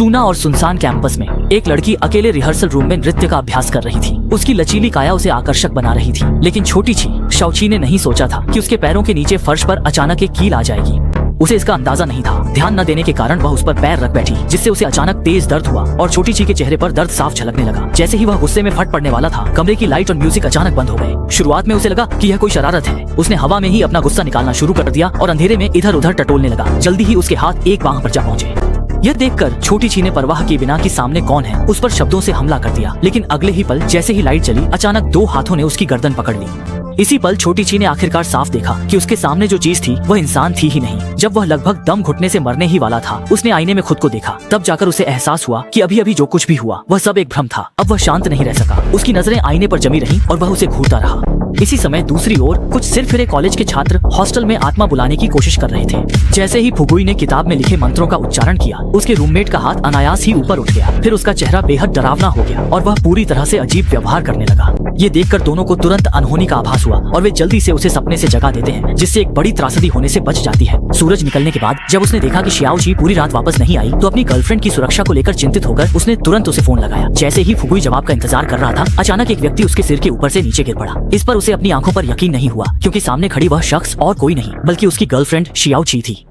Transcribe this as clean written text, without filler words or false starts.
सूना और सुनसान कैंपस में एक लड़की अकेले रिहर्सल रूम में नृत्य का अभ्यास कर रही थी। उसकी लचीली काया उसे आकर्षक बना रही थी, लेकिन छोटी ची शाओची ने नहीं सोचा था कि उसके पैरों के नीचे फर्श पर अचानक एक कील आ जाएगी। उसे इसका अंदाजा नहीं था। ध्यान न देने के कारण वह उस पर पैर रख बैठी, जिससे उसे अचानक तेज दर्द हुआ और छोटी ची के चेहरे पर दर्द साफ झलकने लगा। जैसे ही वह गुस्से में फट पड़ने वाला था, कमरे की लाइट और म्यूजिक अचानक बंद हो गए। शुरुआत में उसे लगा कि यह कोई शरारत है। उसने हवा में ही अपना गुस्सा निकालना शुरू कर दिया और अंधेरे में इधर उधर टटोलने लगा। जल्दी ही उसके हाथ एक बांह पर जा पहुंचे। यह देखकर छोटी ची ने परवाह किए बिना कि सामने कौन है, उस पर शब्दों से हमला कर दिया। लेकिन अगले ही पल जैसे ही लाइट जली, अचानक दो हाथों ने उसकी गर्दन पकड़ ली। इसी पल छोटी ची ने आखिरकार साफ देखा कि उसके सामने जो चीज थी वह इंसान थी ही नहीं। जब वह लगभग दम घुटने से मरने ही वाला था, उसने आईने में खुद को देखा। तब जाकर उसे एहसास हुआ कि अभी अभी जो कुछ भी हुआ वह सब एक भ्रम था। अब वह शांत नहीं रह सका। उसकी नजरें आईने पर जमी रहीं और वह उसे घूरता रहा। इसी समय दूसरी ओर कुछ सिरफिरे कॉलेज के छात्र हॉस्टल में आत्मा बुलाने की कोशिश कर रहे थे। जैसे ही फुगुई ने किताब में लिखे मंत्रों का उच्चारण किया, उसके रूममेट का हाथ अनायास ही ऊपर उठ गया। फिर उसका चेहरा बेहद डरावना हो गया और वह पूरी तरह से अजीब व्यवहार करने लगा। ये देखकर दोनों को तुरंत अनहोनी का आभास हुआ और वे जल्दी से उसे सपने से जगा देते हैं, जिससे एक बड़ी त्रासदी होने से बच जाती है। सूरज निकलने के बाद जब उसने देखा कि शियाओ जी पूरी रात वापस नहीं आई, तो अपनी गर्लफ्रेंड की सुरक्षा को लेकर चिंतित होकर उसने तुरंत उसे फोन लगाया। जैसे ही फुगुई जवाब का इंतजार कर रहा था, अचानक एक व्यक्ति उसके सिर के ऊपर से नीचे गिर पड़ा। इस पर उसे अपनी आंखों पर यकीन नहीं हुआ, क्योंकि सामने खड़ी वह शख्स और कोई नहीं बल्कि उसकी गर्लफ्रेंड शियाओ जी थी।